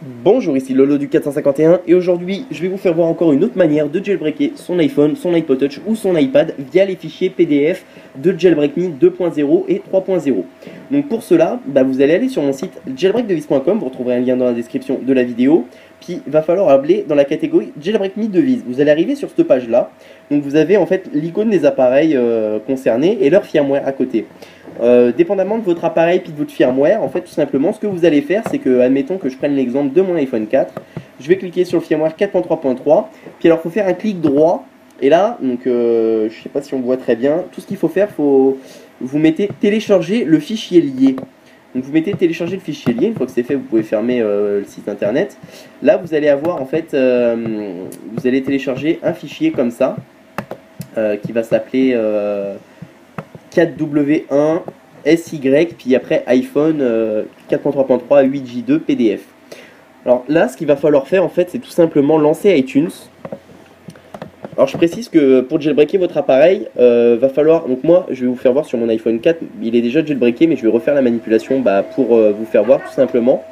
Bonjour, ici Lolo du 451 et aujourd'hui je vais vous faire voir encore une autre manière de jailbreaker son iPhone, son iPod Touch ou son iPad via les fichiers PDF de Jailbreak Me 2.0 et 3.0. Donc pour cela, vous allez aller sur mon site jailbreakdeviz.com, vous retrouverez un lien dans la description de la vidéo, puis il va falloir aller dans la catégorie Jailbreak Me Deviz. Vous allez arriver sur cette page là, donc vous avez en fait l'icône des appareils concernés et leur firmware à côté. Dépendamment de votre appareil puis de votre firmware, en fait tout simplement ce que vous allez faire c'est que, admettons que je prenne l'exemple de mon iPhone 4, je vais cliquer sur le firmware 4.3.3, puis alors il faut faire un clic droit, et là, donc je sais pas si on voit très bien, tout ce qu'il faut faire, vous mettez télécharger le fichier lié. Donc vous mettez télécharger le fichier lié, une fois que c'est fait vous pouvez fermer le site internet. Là vous allez avoir en fait, vous allez télécharger un fichier comme ça, qui va s'appeler 4W1 SY, puis après iPhone 4.3.3 8J2 PDF. Alors là, ce qu'il va falloir faire en fait, c'est tout simplement lancer iTunes. Alors je précise que pour jailbreaker votre appareil, va falloir, donc moi je vais vous faire voir sur mon iPhone 4, il est déjà jailbreaké, mais je vais refaire la manipulation pour vous faire voir tout simplement.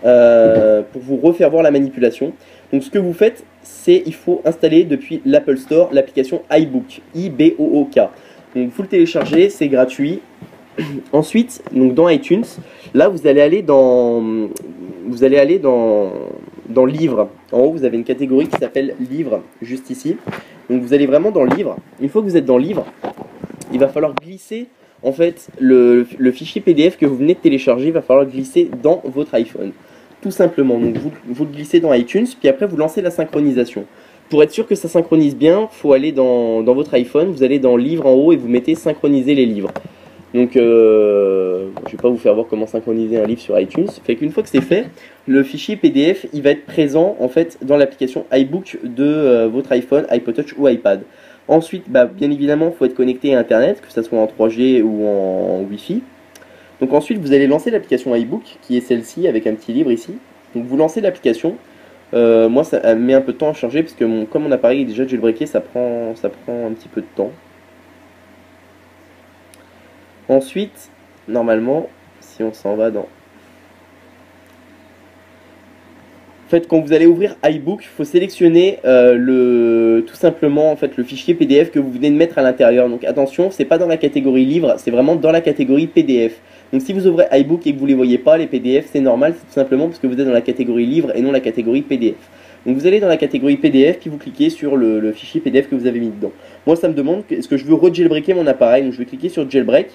Pour vous refaire voir la manipulation. Donc ce que vous faites, c'est il faut installer depuis l'Apple Store l'application iBook, IBOOK. Donc vous le téléchargez, c'est gratuit. Ensuite, donc dans iTunes, là vous allez aller dans livres. En haut, vous avez une catégorie qui s'appelle livres, juste ici. Donc vous allez vraiment dans livres. Une fois que vous êtes dans livres, il va falloir glisser en fait le fichier PDF que vous venez de télécharger, il va falloir glisser dans votre iPhone. Tout simplement. Donc vous le glissez dans iTunes, puis après vous lancez la synchronisation. Pour être sûr que ça synchronise bien, il faut aller dans votre iPhone, vous allez dans livres en haut et vous mettez synchroniser les livres. Donc je ne vais pas vous faire voir comment synchroniser un livre sur iTunes. Fait qu'une fois que c'est fait, le fichier PDF il va être présent en fait dans l'application iBook de votre iPhone, iPod Touch ou iPad. Ensuite, bien évidemment, il faut être connecté à Internet, que ce soit en 3G ou en Wi-Fi. Donc ensuite, vous allez lancer l'application iBook, qui est celle-ci, avec un petit livre ici. Donc vous lancez l'application. Moi, ça met un peu de temps à charger, parce que comme mon appareil est déjà jailbreaké, ça prend un petit peu de temps. Ensuite, normalement, si on s'en va dans... En fait, quand vous allez ouvrir iBook, il faut sélectionner tout simplement en fait, le fichier PDF que vous venez de mettre à l'intérieur. Donc attention, c'est pas dans la catégorie livre, c'est vraiment dans la catégorie PDF. Donc si vous ouvrez iBook et que vous ne les voyez pas, les PDF, c'est normal, c'est tout simplement parce que vous êtes dans la catégorie livre et non la catégorie PDF. Donc vous allez dans la catégorie PDF, puis vous cliquez sur le fichier PDF que vous avez mis dedans. Moi, ça me demande, est-ce que je veux re-jailbreaker mon appareil? Donc je vais cliquer sur Jailbreak,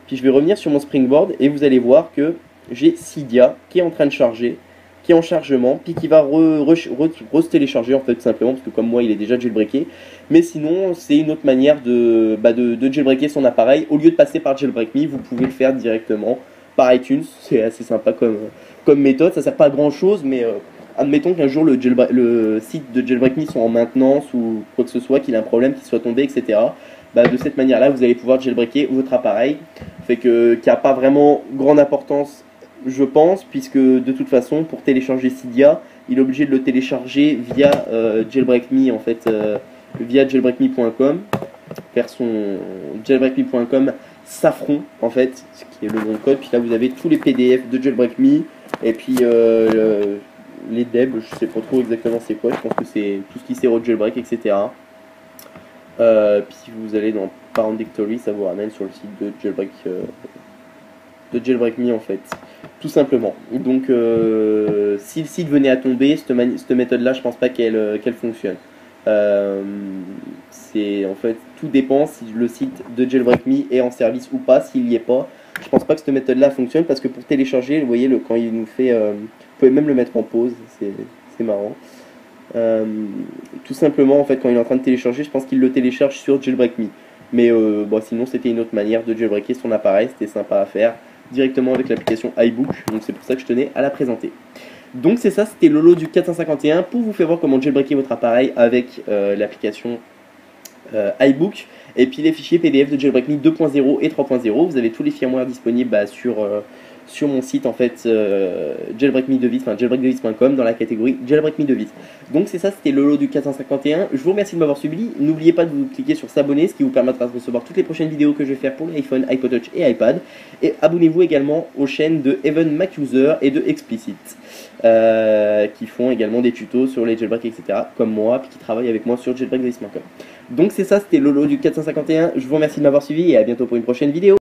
puis je vais revenir sur mon Springboard et vous allez voir que j'ai Cydia qui est en train de charger, qui est en chargement, puis qui va re-télécharger en fait simplement, parce que comme moi il est déjà jailbreaké. Mais sinon c'est une autre manière de jailbreaker son appareil. Au lieu de passer par Jailbreak Me, vous pouvez le faire directement par iTunes. C'est assez sympa comme méthode, ça sert pas à grand chose, mais admettons qu'un jour le site de Jailbreak Me soit en maintenance ou quoi que ce soit, qu'il a un problème, qu'il soit tombé, etc. De cette manière là vous allez pouvoir jailbreaker votre appareil. Fait qu'il n'y a pas vraiment grande importance, je pense, puisque de toute façon, pour télécharger Cydia, il est obligé de le télécharger via Jailbreak Me, en fait, via jailbreakme.com, vers son jailbreakme.com Safron, en fait, ce qui est le nom de code. Puis là, vous avez tous les PDF de Jailbreak Me, et puis les DEB, je sais pas trop exactement c'est quoi, je pense que c'est tout ce qui sert au jailbreak, etc. Puis vous allez dans Parent Directory, ça vous ramène sur le site de Jailbreak Me en fait, tout simplement. Donc si le site venait à tomber, cette méthode là je pense pas qu'elle fonctionne. C'est en fait tout dépend si le site de Jailbreak Me est en service ou pas. S'il y est pas, je pense pas que cette méthode là fonctionne, parce que pour télécharger, vous voyez quand il nous fait vous pouvez même le mettre en pause, c'est marrant. Tout simplement en fait quand il est en train de télécharger, je pense qu'il le télécharge sur Jailbreak Me. Mais sinon c'était une autre manière de jailbreaker son appareil, c'était sympa à faire directement avec l'application iBook, donc c'est pour ça que je tenais à la présenter. Donc c'est ça, c'était Lolo du 451 pour vous faire voir comment jailbreaker votre appareil avec l'application iBook, et puis les fichiers PDF de Jailbreak Me 2.0 et 3.0. Vous avez tous les firmwares disponibles sur sur mon site en fait jailbreakmedevis, enfin jailbreakdevis.com dans la catégorie Jailbreak Me Devis. Donc c'est ça, c'était le lot du 451. Je vous remercie de m'avoir suivi. N'oubliez pas de vous cliquer sur s'abonner, ce qui vous permettra de recevoir toutes les prochaines vidéos que je vais faire pour l'iPhone, iPod Touch et iPad. Et abonnez-vous également aux chaînes de Even Mac User et de Explicit, qui font également des tutos sur les jailbreaks, etc. comme moi, puis qui travaillent avec moi sur jailbreakdevis.com. Donc c'est ça, c'était le lot du 451. Je vous remercie de m'avoir suivi et à bientôt pour une prochaine vidéo.